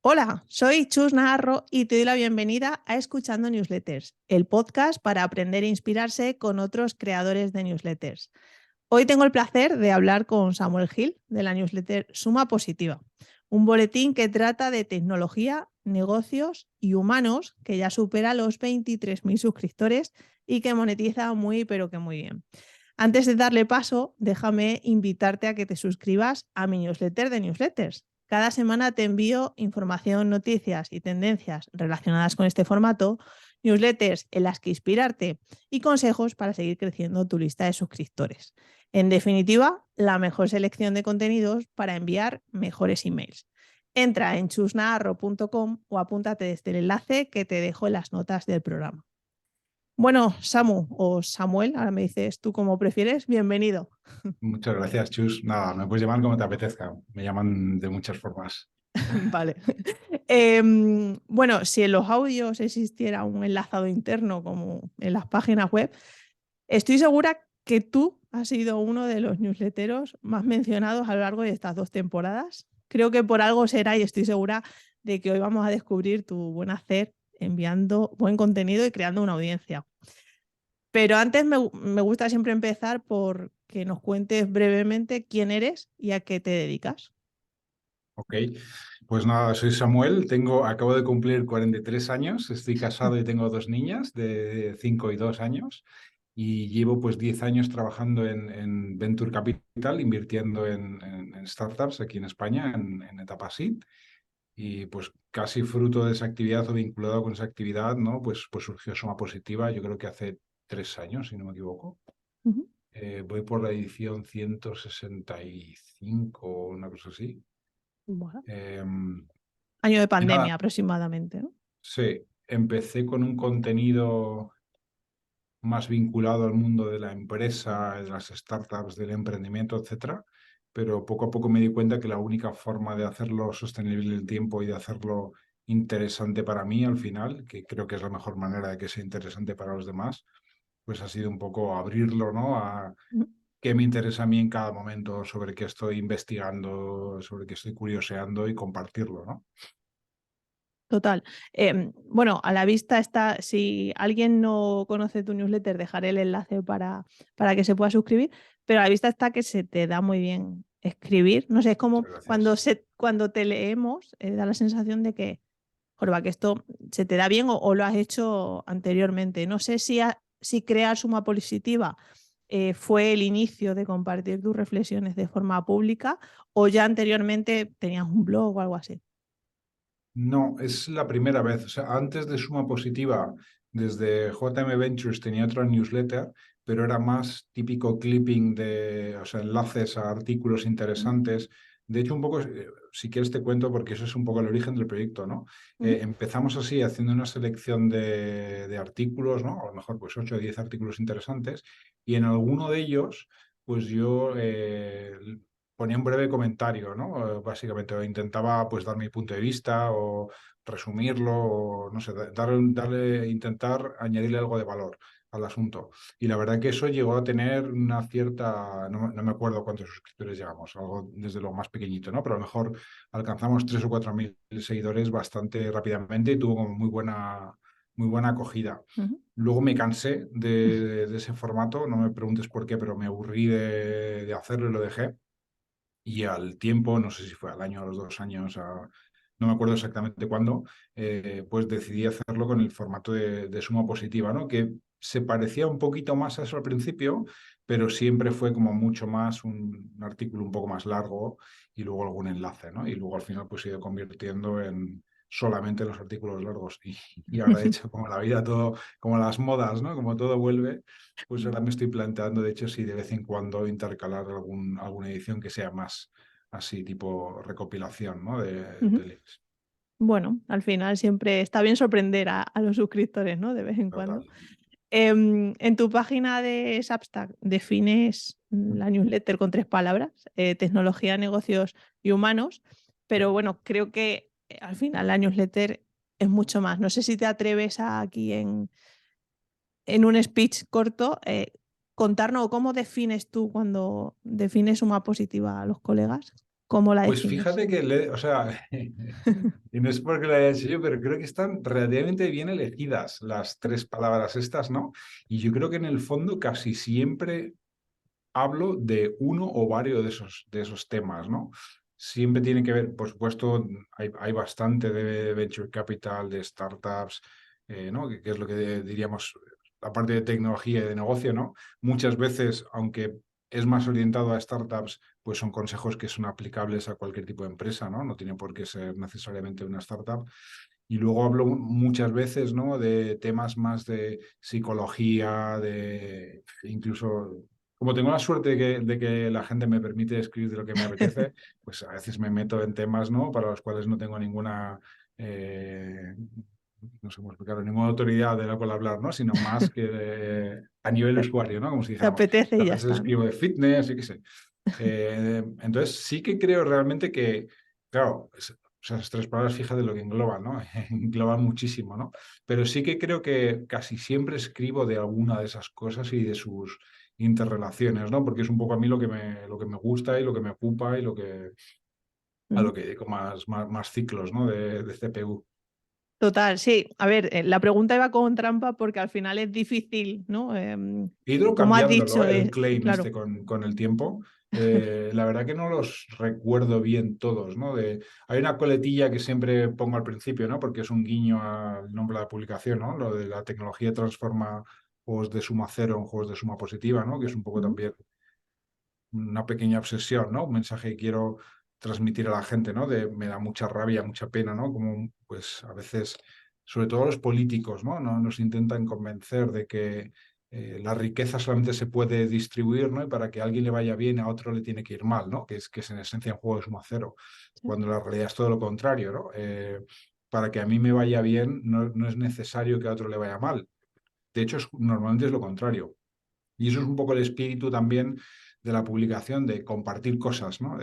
Hola, soy Chus Naharro y te doy la bienvenida a Escuchando Newsletters, el podcast para aprender e inspirarse con otros creadores de newsletters. Hoy tengo el placer de hablar con Samuel Gil de la newsletter Suma Positiva, un boletín que trata de tecnología, negocios y humanos que ya supera los 23.000 suscriptores y que monetiza muy pero que muy bien. Antes de darle paso, déjame invitarte a que te suscribas a mi newsletter de newsletters. Cada semana te envío información, noticias y tendencias relacionadas con este formato, newsletters en las que inspirarte y consejos para seguir creciendo tu lista de suscriptores. En definitiva, la mejor selección de contenidos para enviar mejores emails. Entra en chusnaharro.com o apúntate desde el enlace que te dejo en las notas del programa. Bueno, Samu o Samuel, ahora me dices tú como prefieres, bienvenido. Muchas gracias, Chus. Nada, me puedes llamar como te apetezca. Me llaman de muchas formas. Vale. Bueno, si en los audios existiera un enlazado interno como en las páginas web, estoy segura que tú has sido uno de los newsletteros más mencionados a lo largo de estas 2 temporadas. Creo que por algo será y estoy segura de que hoy vamos a descubrir tu buen hacer enviando buen contenido y creando una audiencia. Pero antes me gusta siempre empezar por que nos cuentes brevemente quién eres y a qué te dedicas. Ok, pues nada, soy Samuel, acabo de cumplir 43 años, estoy casado y tengo dos niñas de 5 y 2 años y llevo pues 10 años trabajando en Venture Capital, invirtiendo en startups aquí en España, en etapa seed. Y pues casi fruto de esa actividad o vinculado con esa actividad, ¿no? Pues surgió Suma Positiva, yo creo que hace 3 años, si no me equivoco. Ujú. Voy por la edición 165 o una cosa así. Bueno, Em, año de y nada, pandemia aproximadamente, ¿no? sí, empecé con un contenido más vinculado al mundo de la empresa, de las startups, del emprendimiento, etcétera. Pero poco a poco me di cuenta que la única forma de hacerlo sostenible en el tiempo y de hacerlo interesante para mí al final, que creo que es la mejor manera de que sea interesante para los demás, pues ha sido un poco abrirlo, ¿no? A Ujú. qué me interesa a mí en cada momento, sobre qué estoy investigando, sobre qué estoy curioseando y compartirlo, ¿no? Total. Bueno, a la vista está, si alguien no conoce tu newsletter, dejaré el enlace para que se pueda suscribir, pero a la vista está que se te da muy bien escribir. No sé, es como Muchas cuando, gracias. cuando te leemos, da la sensación de que Jorba, que esto se te da bien o lo has hecho anteriormente. No sé si crear Suma Positiva fue el inicio de compartir tus reflexiones de forma pública o ya anteriormente tenías un blog o algo así. No, es la primera vez. O sea, antes de Suma Positiva, desde JM Ventures tenía otra newsletter, pero era más típico clipping de, o sea, enlaces a artículos Ujú, interesantes. De hecho, un poco, si quieres te cuento, porque eso es un poco el origen del proyecto, ¿no? ujú, Empezamos así haciendo una selección de artículos, ¿no? A lo mejor pues 8 o 10 artículos interesantes, y en alguno de ellos, pues yo ponía un breve comentario, ¿no? Básicamente, o intentaba pues dar mi punto de vista o resumirlo, o no sé, intentar añadirle algo de valor al asunto. Y la verdad que eso llegó a tener una cierta, no me acuerdo cuántos suscriptores llegamos, algo desde lo más pequeñito, ¿no? Pero a lo mejor alcanzamos 3 o 4 mil seguidores bastante rápidamente y tuvo como muy buena acogida. ujú. Luego me cansé de ese formato, no me preguntes por qué, pero me aburrí de hacerlo y lo dejé. Y al tiempo, no sé si fue al año o a los 2 años, no me acuerdo exactamente cuándo, pues decidí hacerlo con el formato de Suma Positiva, ¿no? Que se parecía un poquito más a eso al principio, pero siempre fue como mucho más un artículo un poco más largo y luego algún enlace, ¿no? Y luego al final pues se ha ido convirtiendo en solamente los artículos largos. Y ahora, de hecho, como la vida todo, como las modas, ¿no? Como todo vuelve, pues ahora me estoy planteando, de hecho, si de vez en cuando intercalar alguna edición que sea más así, tipo recopilación, ¿no? De Ujú. links. Bueno, al final siempre está bien sorprender a los suscriptores, ¿no? De vez en Total. cuando. En tu página de Substack defines la newsletter con 3 palabras, tecnología, negocios y humanos, pero bueno, creo que al final la newsletter es mucho más. No sé si te atreves aquí en un speech corto contarnos cómo defines tú cuando defines Suma Positiva a los colegas. ¿Cómo la Pues defines? fíjate que, o sea, y no es porque lo haya hecho yo, pero creo que están relativamente bien elegidas las tres palabras estas, ¿no? Y yo creo que en el fondo casi siempre hablo de uno o varios de esos temas, ¿no? Siempre tiene que ver, por supuesto, hay bastante de venture capital, de startups, ¿no? Que es lo que diríamos, la parte de tecnología y de negocio, ¿no? Muchas veces, aunque es más orientado a startups, pues son consejos que son aplicables a cualquier tipo de empresa, ¿no? No tiene por qué ser necesariamente una startup. Y luego hablo muchas veces, ¿no? De temas más de psicología, de incluso, como tengo la suerte de que la gente me permite escribir de lo que me apetece, pues a veces me meto en temas, ¿no? Para los cuales no tengo ninguna, no sé cómo explicarlo, ninguna autoridad de la cual hablar, ¿no? Sino más que a nivel Te, usuario, ¿no? Como si te dijéramos, apetece y a ya veces está, ¿no? escribo de fitness y qué sé. Entonces sí que creo realmente que, claro, o sea, esas tres palabras, fíjate lo que engloban, ¿no? Engloban muchísimo, ¿no? Pero sí que creo que casi siempre escribo de alguna de esas cosas y de sus interrelaciones, ¿no? Porque es un poco a mí lo que me gusta y lo que me ocupa y a Ujú. lo que dedico más ciclos, ¿no? De CPU. Total, sí. A ver, la pregunta iba con trampa porque al final es difícil, ¿no? He ido Como has cambiándolo, dicho, el claim claro. con el tiempo. La verdad que no los recuerdo bien todos, ¿no? Hay una coletilla que siempre pongo al principio, ¿no? Porque es un guiño al nombre de la publicación, ¿no? Lo de la tecnología transforma juegos de suma cero en juegos de suma positiva, ¿no? Que es un poco Ujú, también una pequeña obsesión, ¿no? Un mensaje que quiero transmitir a la gente, ¿no? Me da mucha rabia, mucha pena, ¿no? Como, pues, a veces, sobre todo los políticos, ¿no? Nos intentan convencer de que la riqueza solamente se puede distribuir, ¿no? Y para que a alguien le vaya bien, a otro le tiene que ir mal, ¿no? Que es en esencia un juego de suma cero, sí. cuando la realidad es todo lo contrario, ¿no? Para que a mí me vaya bien, no es necesario que a otro le vaya mal. De hecho, normalmente es lo contrario. Y eso es un poco el espíritu también de la publicación, de compartir cosas, ¿no?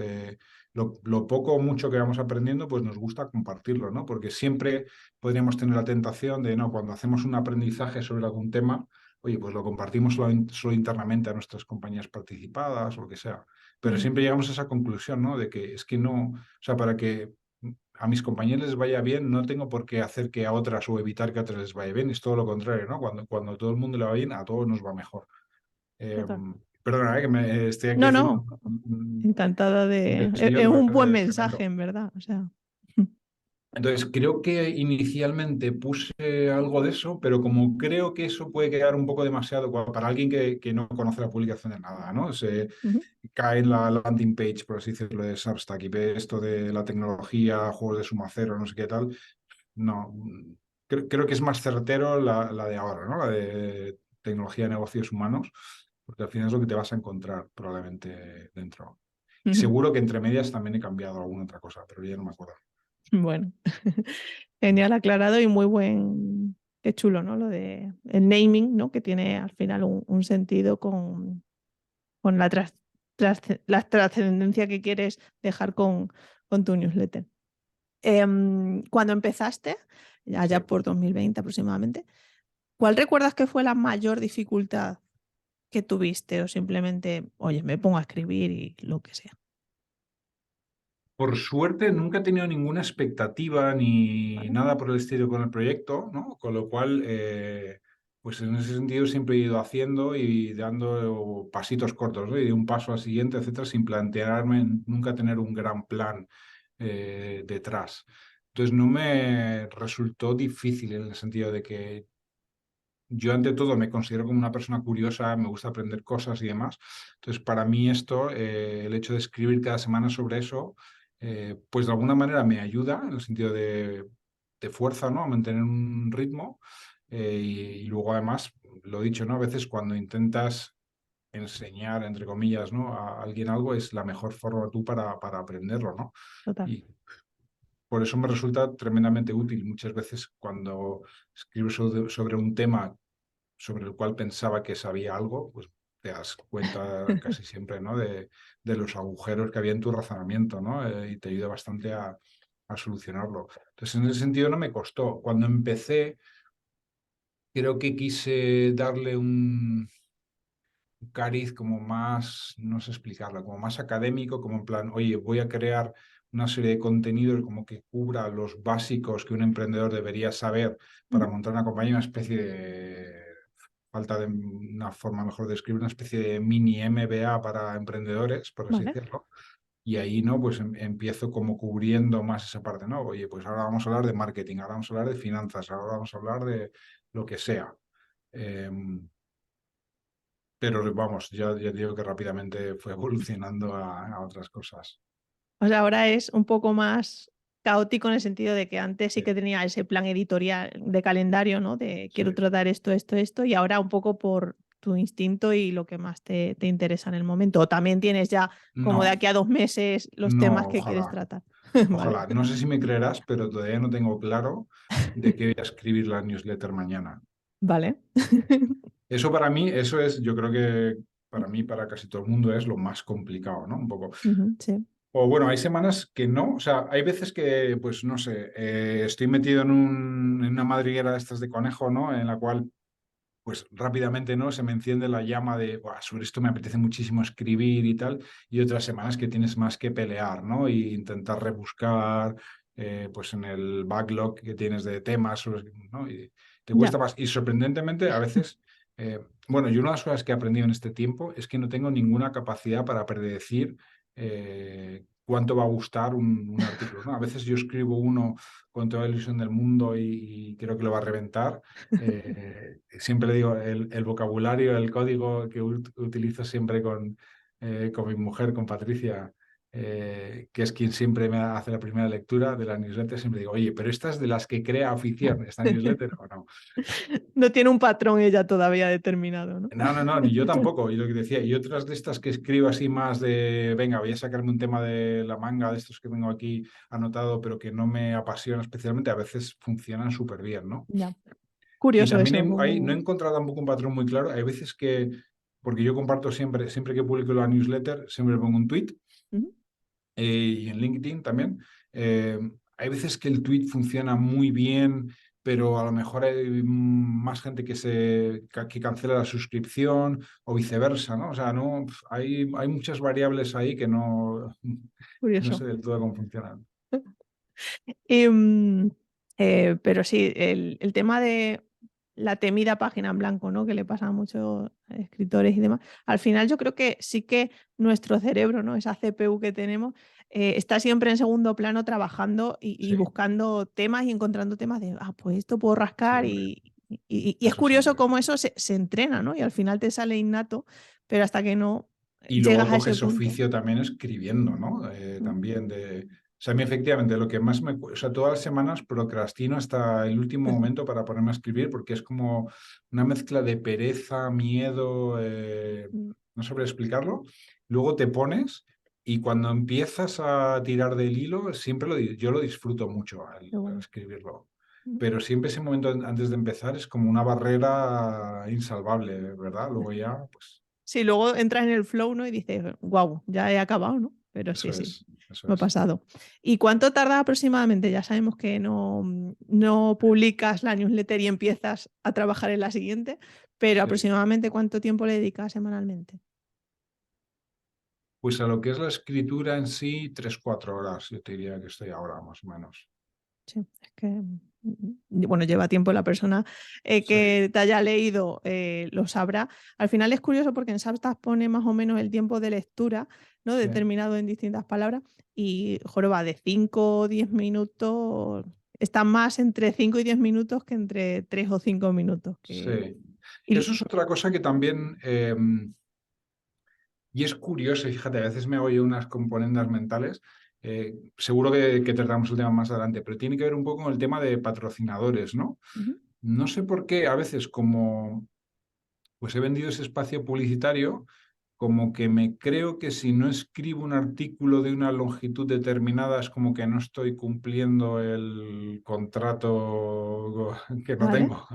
Lo poco o mucho que vamos aprendiendo, pues nos gusta compartirlo, ¿no? Porque siempre podríamos tener la tentación de, no, cuando hacemos un aprendizaje sobre algún tema, oye, pues lo compartimos solo internamente a nuestras compañías participadas o lo que sea. Pero Ujú. siempre llegamos a esa conclusión, ¿no? De que es que no, o sea, para que a mis compañeros les vaya bien, no tengo por qué hacer que a otras o evitar que a otras les vaya bien, es todo lo contrario, ¿no? Cuando todo el mundo le va bien, a todos nos va mejor. Eh, Total. Perdona, que me estoy aquí No, haciendo no, un encantada de... Es desvío un buen mensaje, tremendo. en verdad. O sea, Entonces, creo que inicialmente puse algo de eso, pero como creo que eso puede quedar un poco demasiado para alguien que no conoce la publicación de nada, ¿no? Se ujú, cae en la landing page, por así decirlo, de Substack y ve esto de la tecnología, juegos de suma cero, no sé qué tal. No, creo que es más certero la de ahora, ¿no? La de tecnología de negocios humanos, porque al final es lo que te vas a encontrar probablemente dentro. Y ujú. seguro que entre medias también he cambiado alguna otra cosa, pero ya no me acuerdo. Bueno, genial aclarado y muy buen... Qué chulo, ¿no? Lo de el naming, ¿no? Que tiene al final un sentido con la trascendencia que quieres dejar con tu newsletter. Cuando empezaste, Sí. allá por 2020 aproximadamente, ¿cuál recuerdas que fue la mayor dificultad que tuviste o simplemente, oye, me pongo a escribir y lo que sea? Por suerte nunca he tenido ninguna expectativa ni ¿Vale? nada por el estilo con el proyecto, ¿no? Con lo cual, pues en ese sentido siempre he ido haciendo y dando pasitos cortos, ¿no? Y de un paso al siguiente, etcétera, sin plantearme nunca tener un gran plan detrás. Entonces no me resultó difícil en el sentido de que yo ante todo me considero como una persona curiosa, me gusta aprender cosas y demás. Entonces, para mí esto, el hecho de escribir cada semana sobre eso, pues de alguna manera me ayuda en el sentido de fuerza, ¿no? A mantener un ritmo. Y luego además, lo dicho, ¿no? A veces cuando intentas enseñar, entre comillas, ¿no? A alguien algo, es la mejor forma tú para aprenderlo, ¿no? Total. Y por eso me resulta tremendamente útil. Muchas veces cuando escribo sobre un tema sobre el cual pensaba que sabía algo, pues te das cuenta casi siempre, ¿no? De los agujeros que había en tu razonamiento, ¿no? Y te ayuda bastante a solucionarlo. Entonces, en ese sentido no me costó. Cuando empecé, creo que quise darle cariz como más, no sé explicarlo, como más académico, como en plan, oye, voy a crear una serie de contenidos como que cubra los básicos que un emprendedor debería saber para Ujú. montar una compañía, una especie de, falta de una forma mejor de escribir, una especie de mini MBA para emprendedores, por así Vale. decirlo. Y ahí, ¿no? Pues empiezo como cubriendo más esa parte, ¿no? Oye, pues ahora vamos a hablar de marketing, ahora vamos a hablar de finanzas, ahora vamos a hablar de lo que sea. Em, pero vamos, ya digo que rápidamente fue evolucionando a otras cosas. O sea, ahora es un poco más caótico en el sentido de que antes sí Sí, que tenía ese plan editorial de calendario, ¿no? De sí. quiero tratar esto, esto, esto, y ahora un poco por tu instinto y lo que más te interesa en el momento. O también tienes ya como de No, aquí a 2 meses los temas no, que quieres ojalá, tratar. Vale, ojalá. No sé si me creerás, pero todavía no tengo claro de qué voy a escribir la newsletter mañana. vale. Eso para mí, eso es, yo creo que para mí, para casi todo el mundo es lo más complicado, ¿no? Un poco. Ujú, sí, O bueno, hay semanas que no, o sea, hay veces que, pues no sé, estoy metido en una madriguera de estas de conejo, ¿no? En la cual, pues rápidamente, ¿no? Se me enciende la llama de, "Buah, sobre esto me apetece muchísimo escribir y tal", y otras semanas que tienes más que pelear, ¿no? Y intentar rebuscar, pues en el backlog que tienes de temas, ¿no? Y te ya. cuesta más. Y sorprendentemente, a veces, eh, bueno, yo una de las cosas que he aprendido en este tiempo es que no tengo ninguna capacidad para predecir cuánto va a gustar un artículo, ¿no? A veces yo escribo uno con toda la ilusión del mundo y creo que lo va a reventar. Siempre le digo, el vocabulario, el código que utilizo siempre con mi mujer, con Patricia, que es quien siempre me hace la primera lectura de la newsletter, siempre digo, oye, pero ¿esta es de las que crea afición esta newsletter o no? No tiene un patrón ella todavía determinado, ¿no? No, no, no, ni yo tampoco, y lo que decía, y otras de estas que escribo así más de, venga, voy a sacarme un tema de la manga, de estos que tengo aquí anotado, pero que no me apasiona especialmente, a veces funcionan súper bien, ¿no? Ya. Y Curioso también eso, no he como... encontrado tampoco un patrón muy claro. Hay veces que, porque yo comparto siempre que publico la newsletter, siempre pongo un tweet Ujú. y en LinkedIn también. Eh, Hay veces que el tweet funciona muy bien, pero a lo mejor hay más gente que cancela la suscripción o viceversa, ¿no? O sea, no, hay muchas variables ahí que no Curioso. sé del todo cómo funcionan. Y, pero sí, el tema de la temida página en blanco, ¿no? Que le pasa a muchos escritores y demás. Al final yo creo que sí que nuestro cerebro, ¿no? Esa CPU que tenemos, está siempre en segundo plano trabajando y Sí, buscando temas y encontrando temas de, ah, pues esto puedo rascar siempre. y es Eso curioso siempre. Sí. cómo eso se entrena, ¿no? Y al final te sale innato, pero hasta que no Y luego llegas a ese coges punto. oficio también escribiendo, ¿no? ¿No? También o sea, a mí efectivamente lo que más o sea, todas las semanas procrastino hasta el último momento para ponerme a escribir porque es como una mezcla de pereza, miedo, Mm, no sabré explicarlo. Luego te pones y cuando empiezas a tirar del hilo, siempre yo lo disfruto mucho qué al bueno. escribirlo. Mm. Pero siempre ese momento antes de empezar es como una barrera insalvable, ¿verdad? Luego ya, pues Sí, luego entras en el flow, ¿no? Y dices, wow, ya he acabado, ¿no? Pero sí, eso sí, es, eso me ha es. pasado. ¿Y cuánto tarda aproximadamente? Ya sabemos que no publicas la newsletter y empiezas a trabajar en la siguiente, pero Sí. aproximadamente cuánto tiempo le dedicas semanalmente. Pues a lo que es la escritura en sí, 3, 4 horas, yo te diría que estoy ahora, más o menos. Sí, es que, bueno, lleva tiempo la persona Sí, que te haya leído, lo sabrá. Al final es curioso porque en Substack pone más o menos el tiempo de lectura, ¿no? sí, Determinado en distintas palabras y joroba de 5 o 10 minutos, está más entre 5 y 10 minutos que entre 3 o 5 minutos. sí. Y, Eso es otra cosa que también, y es curioso, y fíjate, a veces me hago yo unas componendas mentales, seguro que tratamos el tema más adelante, pero tiene que ver un poco con el tema de patrocinadores, ¿no? ujú, No sé por qué a veces como pues he vendido ese espacio publicitario, como que me creo que si no escribo un artículo de una longitud determinada es como que no estoy cumpliendo el contrato que no ¿Vale? tengo.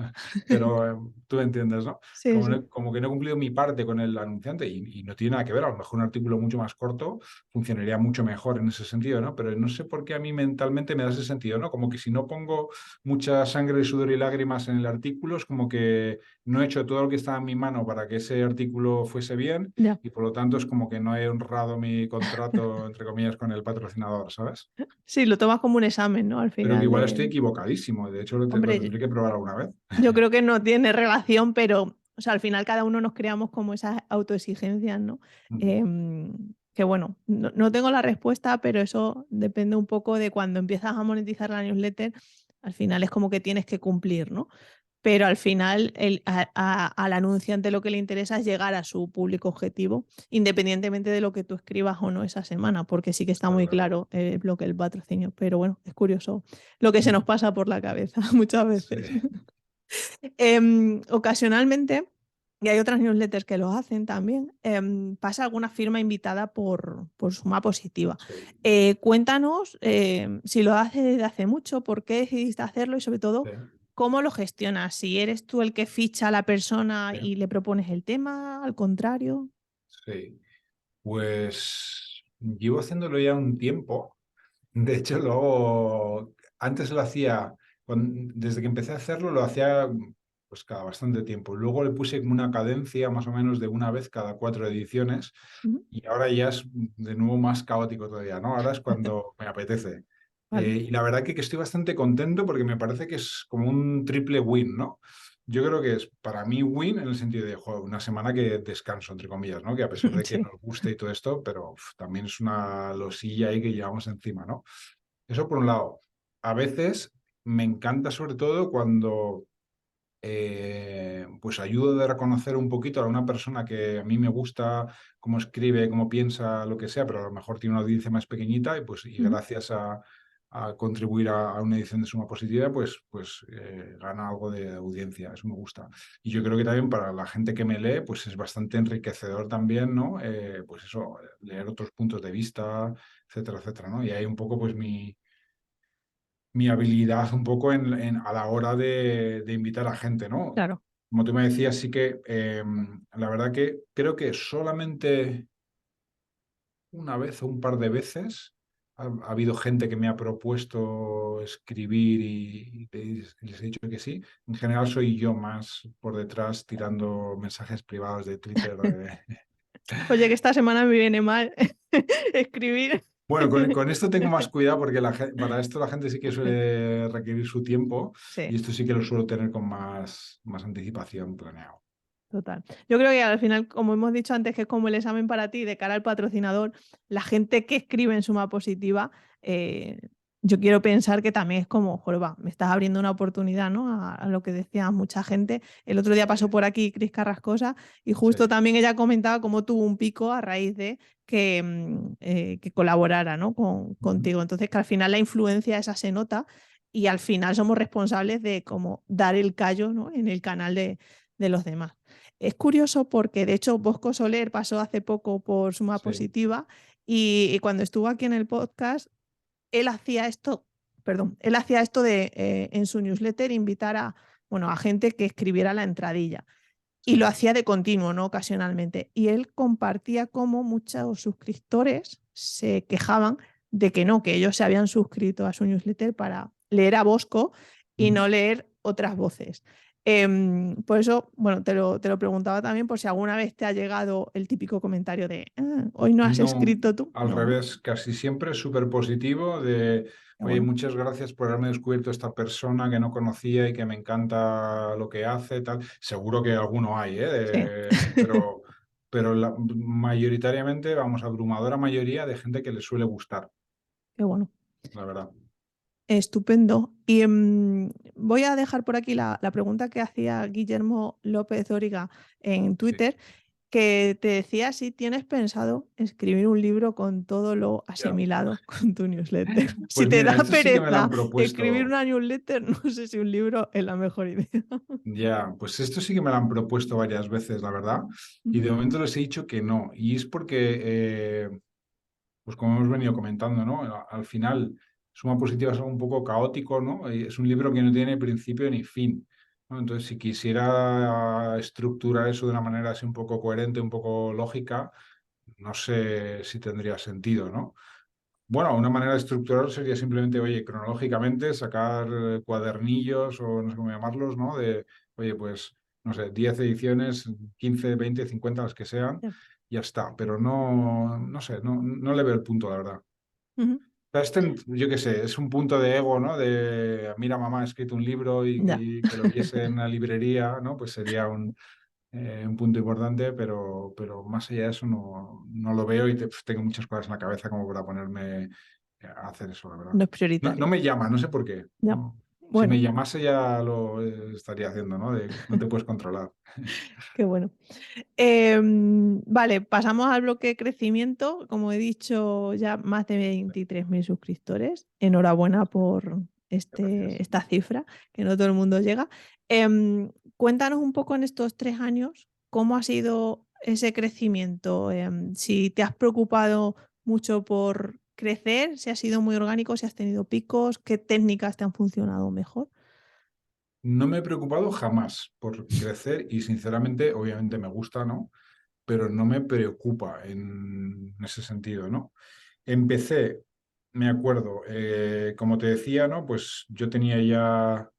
Pero tú entiendes, ¿no? Sí, sí. Como que no he cumplido mi parte con el anunciante y no tiene nada que ver. A lo mejor un artículo mucho más corto funcionaría mucho mejor en ese sentido, ¿no? Pero no sé por qué a mí mentalmente me da ese sentido, ¿no? Como que si no pongo mucha sangre, sudor y lágrimas en el artículo, es como que no he hecho todo lo que estaba en mi mano para que ese artículo fuese bien Ya. y por lo tanto es como que no he honrado mi contrato, entre comillas, con el patrocinador, ¿sabes? Sí, lo tomas como un examen, ¿no? Al Pero que final igual estoy de... equivocadísimo, de hecho lo Hombre, tendré que probar alguna vez. yo creo que no tiene relación, pero o sea, al final cada uno nos creamos como esas autoexigencias, ¿no? Mm, Que bueno, no tengo la respuesta, pero eso depende un poco de cuando empiezas a monetizar la newsletter, al final es como que tienes que cumplir, ¿no? Pero al final al anunciante lo que le interesa es llegar a su público objetivo, independientemente de lo que tú escribas o no esa semana, porque sí que está está muy claro. claro lo que el patrocinio. Pero bueno, es curioso lo que se nos Mm, pasa por la cabeza muchas sí, veces. Ocasionalmente, y hay otras newsletters que lo hacen también, pasa alguna firma invitada por suma positiva. sí, Cuéntanos si lo haces desde hace mucho, por qué decidiste hacerlo y sobre todo, sí, cómo lo gestionas. Si eres tú el que ficha a la persona sí, y le propones el tema, al contrario. sí. Pues llevo haciéndolo ya un tiempo. De hecho, antes lo hacía, desde que empecé a hacerlo, lo hacía pues cada bastante tiempo. Luego le puse como una cadencia más o menos de una vez cada 4 ediciones Ujú. y ahora ya es de nuevo más caótico todavía, ¿no? Ahora es cuando me apetece. Vale. Y la verdad que estoy bastante contento porque me parece que es como un triple win, ¿no? Yo creo que es para mí win en el sentido de joder, una semana que descanso, entre comillas, ¿no? Que a pesar de que Sí, nos guste y todo esto, pero también es una losilla ahí que llevamos encima, ¿no? Eso por un lado. A veces me encanta sobre todo cuando pues ayudo a reconocer un poquito a una persona que a mí me gusta cómo escribe, cómo piensa, lo que sea, pero a lo mejor tiene una audiencia más pequeñita y ujú, gracias a contribuir a una edición de suma positiva, pues gana algo de audiencia. Eso me gusta. Y yo creo que también para la gente que me lee, pues es bastante enriquecedor también, ¿no? Pues eso, leer otros puntos de vista, etcétera, etcétera, ¿no? Y hay un poco pues mi habilidad un poco a la hora de invitar a gente, ¿no? claro. Como tú me decías, sí que la verdad que creo que solamente una vez o un par de veces ha habido gente que me ha propuesto escribir y les he dicho que sí. En general soy yo más por detrás tirando mensajes privados de Twitter. Oye, que esta semana me viene mal escribir. Bueno, con esto tengo más cuidado porque para esto la gente sí que suele requerir su tiempo y Sí. esto sí que lo suelo tener con más anticipación planeado. Total. Yo creo que al final, como hemos dicho antes, que es como el examen para ti de cara al patrocinador, la gente que escribe en suma positiva, eh, yo quiero pensar que también es como, joder, va, me estás abriendo una oportunidad, ¿no? A lo que decía mucha gente. El otro día Sí, pasó por aquí Cris Carrascosa y sí, justo también ella comentaba cómo tuvo un pico a raíz de que colaborara, ¿no? ujú, Contigo. Entonces, que al final la influencia esa se nota y al final somos responsables de como dar el callo, ¿no? En el canal de los demás. Es curioso porque, de hecho, Bosco Soler pasó hace poco por suma sí, positiva y cuando estuvo aquí en el podcast, él hacía esto, perdón, él hacía esto de en su newsletter invitar a, bueno, a gente que escribiera la entradilla y sí, lo hacía de continuo, no ocasionalmente. Y él compartía cómo muchos suscriptores se quejaban de que no, que ellos se habían suscrito a su newsletter para leer a Bosco y ujú. no leer otras voces. Por eso, bueno, te lo preguntaba también por si alguna vez te ha llegado el típico comentario de hoy no has No, escrito tú. al No, ¿no? revés, casi siempre es súper positivo de, Qué oye, bueno. muchas gracias por haberme descubierto esta persona que no conocía y que me encanta lo que hace, tal. Seguro que alguno hay, ¿eh? Sí, Pero mayoritariamente, vamos, abrumadora mayoría de gente que le suele gustar, qué bueno. la verdad. Estupendo. Y voy a dejar por aquí la pregunta que hacía Guillermo López Dóriga en Sí, Twitter. que te decía si tienes pensado escribir un libro con todo lo Ya. asimilado con tu newsletter. Si Pues te da mira, esto sí que me lo pereza han escribir propuesto. una newsletter, no sé si un libro es la mejor idea. Ya, pues esto sí que me lo han propuesto varias veces, la verdad. Y de momento les he dicho que no. Y es porque, pues como hemos venido comentando, ¿no? Al final, Suma Positiva es algo un poco caótico, ¿no? Y es un libro que no tiene principio ni fin, ¿no? Entonces, si quisiera estructurar eso de una manera así un poco coherente, un poco lógica, no sé si tendría sentido, ¿no? Bueno, una manera de estructurar sería simplemente, oye, cronológicamente sacar cuadernillos o no sé cómo llamarlos, ¿no? De, oye, pues, no sé, 10 ediciones, 15, 20, 50, las que sean, Ya. ya está. Pero no, no sé, no le veo el punto, la verdad. Ujú. Pero yo qué sé, es un punto de ego, ¿no? De, mira, mamá ha escrito un libro Ya. y que lo viese en una librería, ¿no? Pues sería un punto importante, pero más allá de eso no lo veo y tengo muchas cosas en la cabeza como para ponerme a hacer eso, la verdad. No es No prioritario. me llama, no sé por qué. Ya. No. Si me Bueno, llamase ya lo estaría haciendo, ¿no? No te puedes controlar. qué bueno. Vale, pasamos al bloque de crecimiento. Como he dicho, ya más de 23.000 suscriptores. Enhorabuena por Gracias. esta cifra, que no todo el mundo llega. Cuéntanos un poco en estos 3 años cómo ha sido ese crecimiento. Si te has preocupado mucho por crecer, si ha sido muy orgánico, si has tenido picos, qué técnicas te han funcionado mejor. No me he preocupado jamás por crecer y sinceramente, obviamente me gusta, ¿no? Pero no me preocupa en ese sentido, ¿no? Empecé, me acuerdo, como te decía, ¿no? Pues yo tenía ya,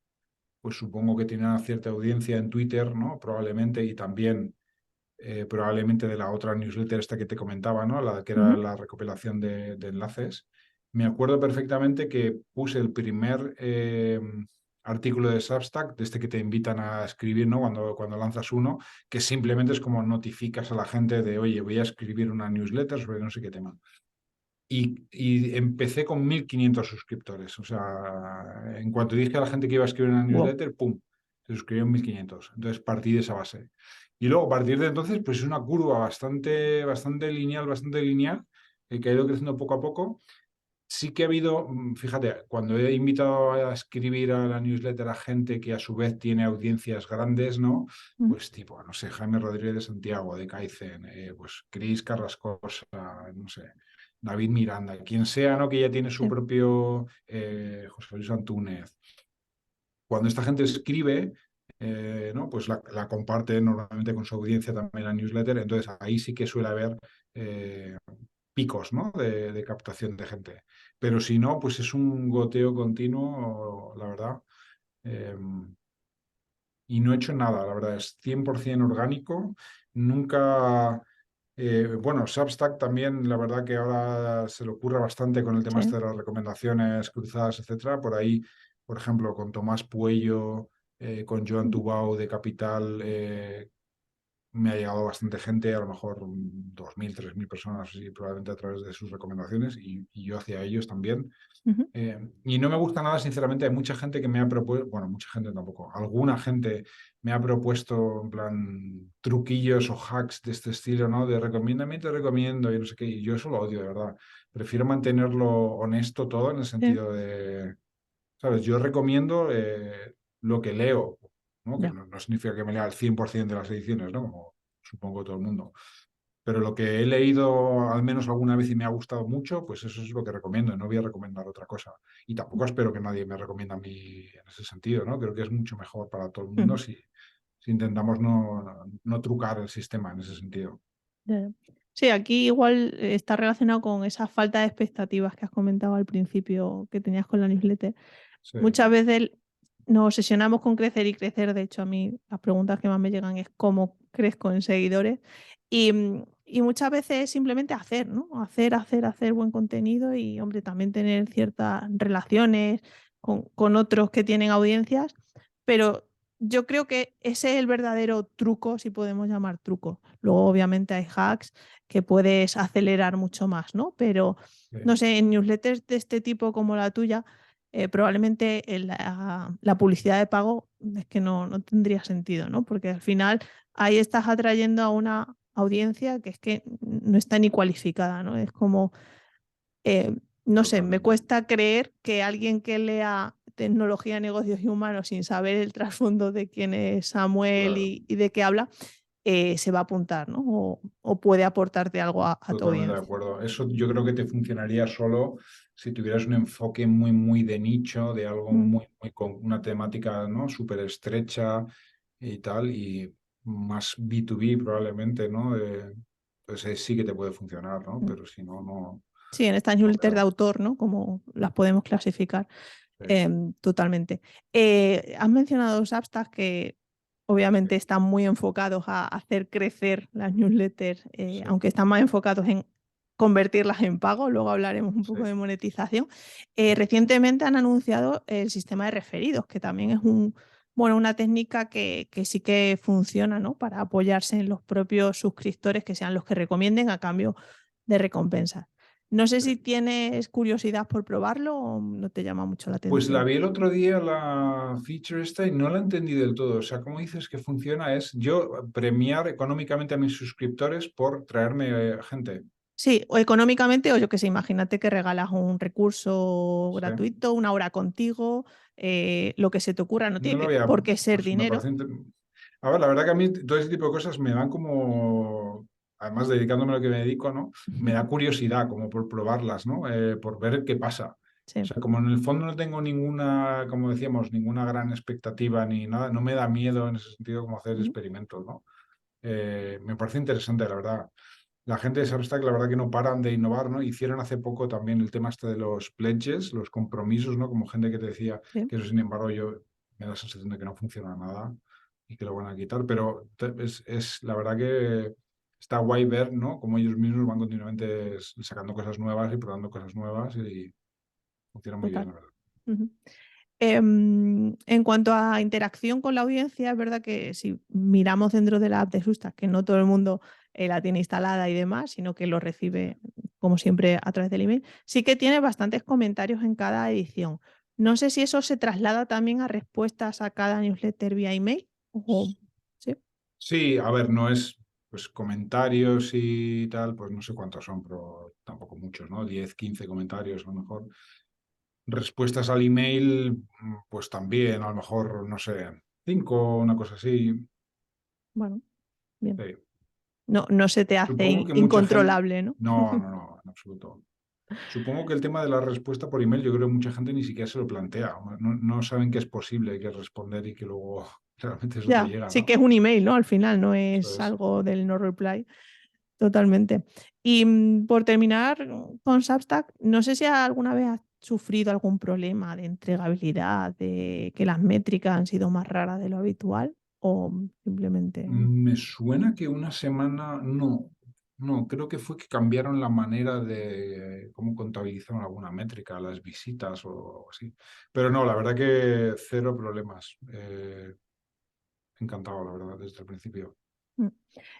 pues supongo que tenía una cierta audiencia en Twitter, ¿no? Probablemente, y también probablemente de la otra newsletter esta que te comentaba, ¿no? La que era Ujú, la recopilación de enlaces. Me acuerdo perfectamente que puse el primer artículo de Substack, de este que te invitan a escribir, ¿no? Cuando lanzas uno, que simplemente es como notificas a la gente de, oye, voy a escribir una newsletter sobre no sé qué tema. Y empecé con 1.500 suscriptores. O sea, en cuanto dije a la gente que iba a escribir una wow, newsletter, ¡pum! Se suscribieron 1.500. Entonces partí de esa base. Y luego, a partir de entonces, pues es una curva bastante lineal, que ha ido creciendo poco a poco. Sí que ha habido, fíjate, cuando he invitado a escribir a la newsletter a gente que a su vez tiene audiencias grandes, ¿no? ujú, Pues tipo, no sé, Jaime Rodríguez de Santiago, de Kaizen, pues Cris Carrascosa, no sé, David Miranda, quien sea, ¿no? Que ya tiene su sí, propio José Luis Antúnez. Cuando esta gente escribe, ¿no? Pues la comparte normalmente con su audiencia también la newsletter, entonces ahí sí que suele haber eh, picos, ¿no? De captación de gente. Pero si no, pues es un goteo continuo, la verdad. Eh, y no he hecho nada, la verdad, es 100% orgánico. Nunca, bueno, Substack también, la verdad que ahora se le ocurre bastante con el tema este sí. de las recomendaciones cruzadas, etcétera. Por ahí, por ejemplo, con Tomás Puello, con Joan Ujú, Tubau de Capital, me ha llegado bastante gente, a lo mejor 2.000, 3.000 personas, sí, probablemente a través de sus recomendaciones y yo hacia ellos también. ujú, Y no me gusta nada, sinceramente, hay mucha gente que me ha propuesto, bueno, mucha gente tampoco, alguna gente me ha propuesto en plan truquillos o hacks de este estilo, ¿no? De recomiéndame, te recomiendo y no sé qué, y yo eso lo odio, de verdad. Prefiero mantenerlo honesto todo en el sí, sentido de, ¿sabes? Yo recomiendo lo que leo, ¿no? Que ya. no significa que me lea el 100% de las ediciones, ¿no? Como supongo todo el mundo. Pero lo que he leído al menos alguna vez y me ha gustado mucho, pues eso es lo que recomiendo. No voy a recomendar otra cosa. Y tampoco espero que nadie me recomienda a mí en ese sentido, ¿no? Creo que es mucho mejor para todo el mundo Ujú, si intentamos no trucar el sistema en ese sentido. ya, ya. Sí, aquí igual está relacionado con esa falta de expectativas que has comentado al principio que tenías con la newsletter. Sí, Muchas veces nos obsesionamos con crecer y crecer. De hecho, a mí las preguntas que más me llegan es cómo crezco en seguidores. Y muchas veces es simplemente hacer, ¿no? Hacer buen contenido y, hombre, también tener ciertas relaciones con otros que tienen audiencias. Pero yo creo que ese es el verdadero truco, si podemos llamar truco. Luego, obviamente, hay hacks que puedes acelerar mucho más, ¿no? Pero, no sí. sé, en newsletters de este tipo como la tuya, probablemente la publicidad de pago es que no tendría sentido, ¿no? Porque al final ahí estás atrayendo a una audiencia que es que no está ni cualificada, ¿no? Es como, no sé, me Totalmente. cuesta creer que alguien que lea tecnología, negocios y humanos sin saber el trasfondo de quién es Samuel Claro. y de qué habla, se va a apuntar, ¿no? O puede aportarte algo a tu Totalmente de audiencia. acuerdo. Eso yo creo que te funcionaría solo si tuvieras un enfoque muy, muy de nicho, de algo Mm, muy, muy con una temática, ¿no? Súper estrecha y tal, y más B2B probablemente, ¿no? Pues sí que te puede funcionar, ¿no? mm. Pero si no, no, Sí, en estas no newsletters de veo. autor, ¿no? Como las podemos clasificar. Sí, Totalmente. Has mencionado Substack que sí, obviamente están muy enfocados a hacer crecer las newsletters, sí, aunque están más enfocados en convertirlas en pago. Luego hablaremos un sí. poco de monetización. Recientemente han anunciado el sistema de referidos, que también es una técnica que sí que funciona, ¿no? Para apoyarse en los propios suscriptores que sean los que recomienden a cambio de recompensas. No sé Sí. si tienes curiosidad por probarlo o no te llama mucho la Pues la atención. vi el otro día, la feature esta, y no la entendí del todo. O sea, ¿cómo dices que funciona? Es yo premiar económicamente a mis suscriptores por traerme gente. Sí, o económicamente, o yo que sé, imagínate que regalas un recurso Sí. gratuito, una hora contigo, lo que se te ocurra, no No tiene lo había, por qué ser pues me dinero. parece. A ver, la verdad que a mí todo ese tipo de cosas me dan como, además dedicándome a lo que me dedico, ¿no? Me da curiosidad como por probarlas, ¿no? Por ver qué pasa. O Sí, sea, como en el fondo no tengo ninguna, como decíamos, ninguna gran expectativa ni nada, no me da miedo en ese sentido como hacer ujú, experimentos, ¿no? Me parece interesante, la verdad. La gente de Substack, la verdad que no paran de innovar, ¿no? Hicieron hace poco también el tema este de los pledges, los compromisos, ¿no? Como gente que te decía sí, que eso, sin embargo, yo me da la sensación de que no funciona nada y que lo van a quitar, pero es la verdad que está guay ver, ¿no? Cómo ellos mismos van continuamente sacando cosas nuevas y probando cosas nuevas y funciona muy bien, total. la verdad. Ujú. En cuanto a interacción con la audiencia, es verdad que si miramos dentro de la app de Susta, que no todo el mundo la tiene instalada y demás, sino que lo recibe, como siempre, a través del email, sí que tiene bastantes comentarios en cada edición. No sé si eso se traslada también a respuestas a cada newsletter vía email. Sí, Sí, a ver, no es pues comentarios y tal, pues no sé cuántos son, pero tampoco muchos, ¿no? 10, 15 comentarios a lo mejor. Respuestas al email, pues también, a lo mejor, no sé, 5, una cosa así. bueno, bien. Sí. No se te hace Supongo que mucha gente. incontrolable, ¿no? No, no, no, en absoluto. Supongo que el tema de la respuesta por email, yo creo que mucha gente ni siquiera se lo plantea. No, no saben que es posible, que responder y que luego realmente eso te Ya, llega, sí ¿no? que es un email, ¿no? Al final no Eso es es. algo del no reply. Totalmente. Y por terminar con Substack, no sé si alguna vez has sufrido algún problema de entregabilidad, de que las métricas han sido más raras de lo habitual o simplemente... Me suena que una semana, no, no, creo que fue que cambiaron la manera de cómo contabilizaron alguna métrica, las visitas o algo así. Pero no, la verdad que cero problemas. Encantado, la verdad, desde el principio. Mm.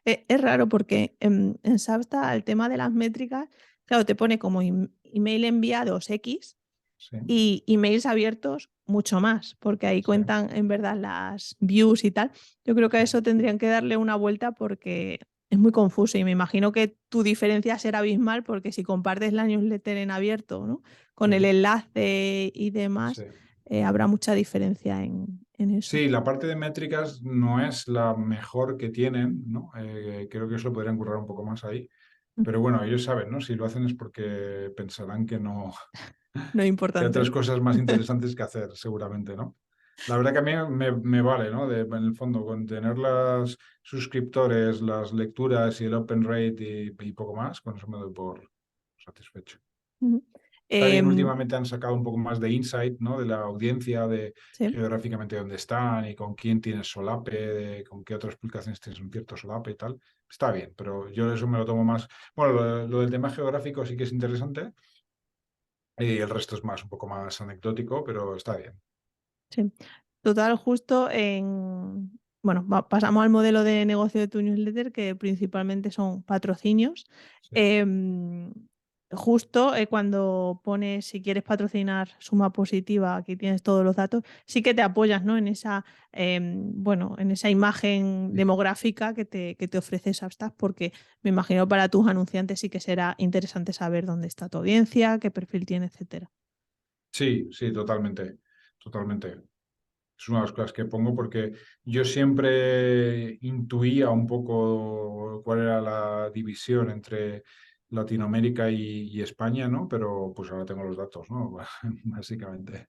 Es raro porque en Substack el tema de las métricas, claro, te pone como email enviados X Sí, y emails abiertos mucho más, porque ahí sí, cuentan en verdad las views y tal. Yo creo que a sí, eso tendrían que darle una vuelta porque es muy confuso y me imagino que tu diferencia será abismal porque si compartes la newsletter en abierto, ¿no? Con el sí, enlace y sí. demás, habrá mucha diferencia en eso. Sí, la parte de métricas no es la mejor que tienen, ¿no? Creo que eso podrían currar un poco más ahí. Mm. Pero bueno, ellos saben, ¿no? Si lo hacen es porque pensarán que no, No es que hay importante, otras ¿no? cosas más interesantes que hacer, seguramente, ¿no? La verdad que a mí me vale, ¿no? En el fondo, con tener las suscriptores, las lecturas y el open rate y poco más, con eso me doy por satisfecho. Ujú. También Em, últimamente han sacado un poco más de insight, ¿no? De la audiencia, de sí. geográficamente dónde están y con quién tienes solape, de con qué otras publicaciones tienes un cierto solape y tal. Está bien, pero yo eso me lo tomo más. Bueno, lo del tema geográfico sí que es interesante y el resto es más, un poco más anecdótico, pero está bien. Sí, total, justo en... Bueno, pasamos al modelo de negocio de tu newsletter, que principalmente son patrocinios. Sí, Em, justo cuando pones, si quieres patrocinar Suma Positiva, aquí tienes todos los datos, sí que te apoyas, ¿no? En esa, bueno, en esa imagen Sí, demográfica que te ofrece Substack, porque me imagino para tus anunciantes sí que será interesante saber dónde está tu audiencia, qué perfil tiene, etcétera. sí, sí, totalmente, totalmente. Es una de las cosas que pongo porque yo siempre intuía un poco cuál era la división entre Latinoamérica y España, ¿no? Pero pues ahora tengo los datos, ¿no? Básicamente.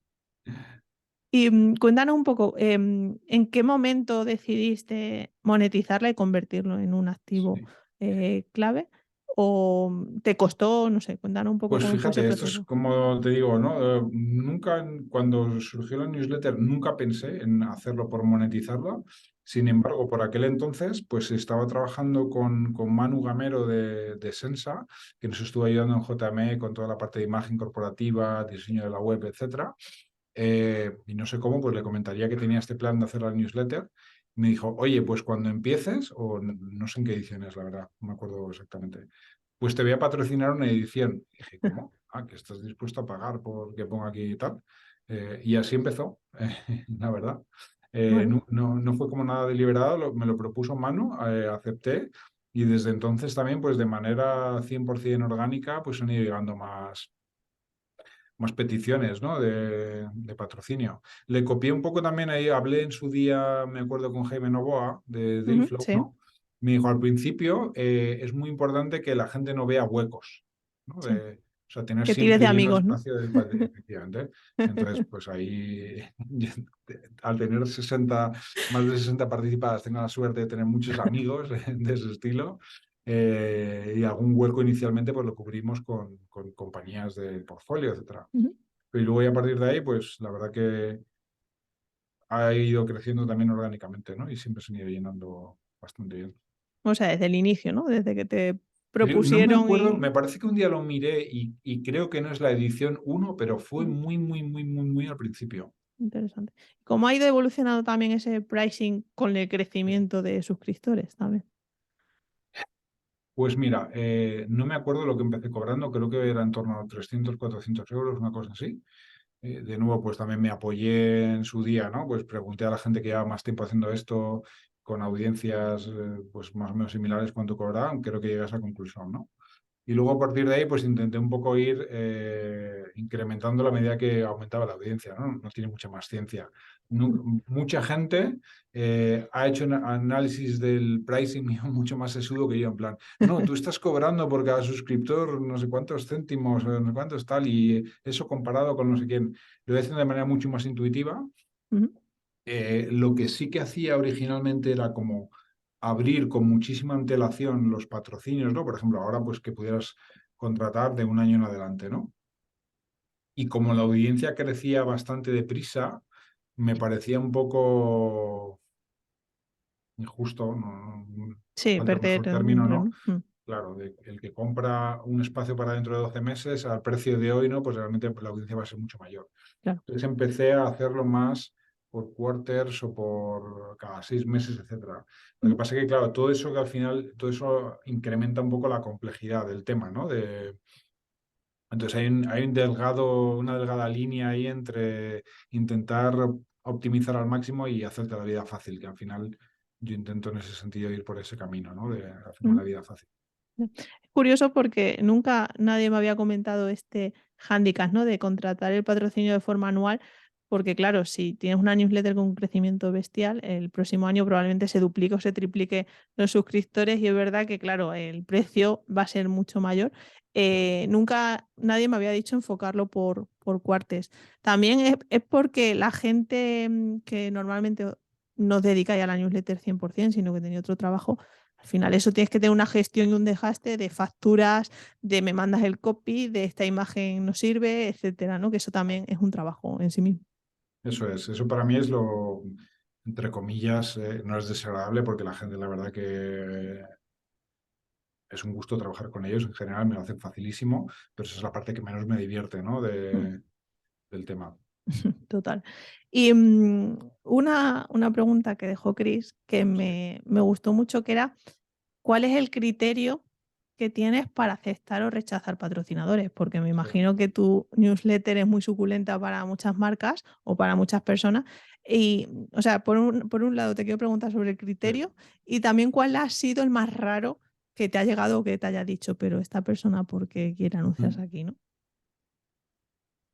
Y cuéntanos un poco, ¿en qué momento decidiste monetizarla y convertirlo en un activo Sí. clave? ¿O te costó, no sé, cuéntanos un poco Pues cómo fue ese fíjate, esto es proceso? como te digo, ¿no? Nunca, cuando surgió la newsletter, nunca pensé en hacerlo por monetizarla. Sin embargo, por aquel entonces, pues estaba trabajando con Manu Gamero de Sensa, que nos estuvo ayudando en JME con toda la parte de imagen corporativa, diseño de la web, etcétera. Y no sé cómo, pues le comentaría que tenía este plan de hacer la newsletter. Me dijo, oye, pues cuando empieces, o no sé en qué edición es, la verdad, no me acuerdo exactamente, pues te voy a patrocinar una edición. Y dije, ¿cómo? Ah, que estás dispuesto a pagar por que ponga aquí y tal. Y así empezó, la verdad. Bueno, No fue como nada deliberado, me lo propuso Manu, acepté. Y desde entonces también, pues de manera 100% orgánica, pues han ido llegando más peticiones, ¿no? de patrocinio. Le copié un poco también ahí, hablé en su día, me acuerdo con Jaime Novoa de Dayflow, sí, ¿no? Me dijo al principio, es muy importante que la gente no vea huecos, ¿no? sí. O sea, tener Que tires de siempre lleno el amigos, ¿no? espacio, efectivamente. Entonces, pues ahí, al tener 60, más de 60 participadas, tengo la suerte de tener muchos amigos de ese estilo. Y algún hueco inicialmente pues lo cubrimos con compañías del portfolio, etcétera. Ujú. Y luego ya a partir de ahí, pues la verdad que ha ido creciendo también orgánicamente, ¿no? Y siempre se han ido llenando bastante bien. O sea, desde el inicio, ¿no? Desde que te No me propusieron acuerdo, y me parece que un día lo miré y creo que no es la edición uno, pero fue mm, muy, muy, muy, muy, muy al principio. interesante. ¿Cómo ha ido evolucionando también ese pricing con el crecimiento de suscriptores también? Pues mira, no me acuerdo lo que empecé cobrando, creo que era en torno a 300 400 euros, una cosa así. De nuevo, pues también me apoyé en su día, ¿no? Pues pregunté a la gente que lleva más tiempo haciendo esto, con audiencias pues más o menos similares, cuánto cobraban, creo que llegué a esa conclusión, ¿no? Y luego a partir de ahí, pues intenté un poco ir incrementando a medida que aumentaba la audiencia, ¿no? No tiene mucha más ciencia. Mucha gente ha hecho un análisis del pricing mío mucho más sesudo que yo, en plan, no, tú estás cobrando por cada suscriptor no sé cuántos céntimos, no sé cuántos tal, y eso comparado con no sé quién, lo voy haciendo de manera mucho más intuitiva. Ujú. Lo que sí que hacía originalmente era como abrir con muchísima antelación los patrocinios, ¿no? Por ejemplo, ahora pues que pudieras contratar de un año en adelante, ¿no? Y como la audiencia crecía bastante deprisa, me parecía un poco injusto, no Sí, encuentro mejor perder término, números, ¿no? ¿no? Mm, Claro, el que compra un espacio para dentro de 12 meses al precio de hoy, ¿no? Pues realmente la audiencia va a ser mucho mayor. claro. Entonces empecé a hacerlo más por quarters o por cada 6 meses, etcétera. Lo que Ujú. pasa es que, claro, todo eso que al final, todo eso incrementa un poco la complejidad del tema, ¿no? Entonces una delgada línea ahí entre intentar optimizar al máximo y hacerte la vida fácil, que al final yo intento en ese sentido ir por ese camino, ¿no? De hacerme la Ujú. vida fácil. Es curioso porque nunca nadie me había comentado este hándicap, ¿no? De contratar el patrocinio de forma anual, porque claro, si tienes una newsletter con un crecimiento bestial, el próximo año probablemente se duplique o se triplique los suscriptores y es verdad que, claro, el precio va a ser mucho mayor. Nunca nadie me había dicho enfocarlo por cuartes. También es porque la gente que normalmente no os dedicáis a la newsletter 100%, sino que tenía otro trabajo, al final eso tienes que tener una gestión y un desgaste de facturas, de me mandas el copy, de esta imagen no sirve, etcétera, ¿no? Que eso también es un trabajo en sí mismo. Eso es, eso para mí es lo, entre comillas, no es desagradable porque la gente, la verdad que es un gusto trabajar con ellos, en general me lo hacen facilísimo, pero esa es la parte que menos me divierte, ¿no? Mm. Del tema. Total. Y una pregunta que dejó Chris que Sí. me gustó mucho, que era, ¿cuál es el criterio que tienes para aceptar o rechazar patrocinadores, porque me Sí. imagino que tu newsletter es muy suculenta para muchas marcas o para muchas personas. Y, o sea, por un lado te quiero preguntar sobre el Sí. criterio y también cuál ha sido el más raro que te ha llegado o que te haya dicho, pero esta persona, ¿por qué quiere anunciarse Mm. aquí, no?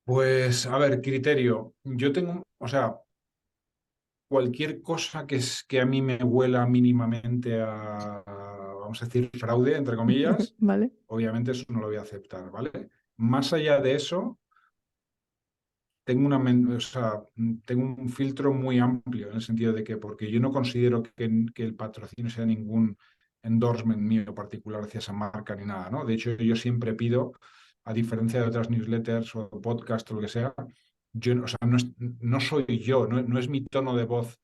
Pues, a ver, criterio. Yo tengo, o sea, cualquier cosa que a mí me huela mínimamente vamos a decir, fraude, entre comillas, ¿Vale? obviamente eso no lo voy a aceptar, ¿vale? Más allá de eso, o sea, tengo un filtro muy amplio en el sentido de que, porque yo no considero que el patrocinio sea ningún endorsement mío particular hacia esa marca ni nada, ¿no? De hecho, yo siempre pido, a diferencia de otras newsletters o podcasts o lo que sea, o sea, no soy yo, no es mi tono de voz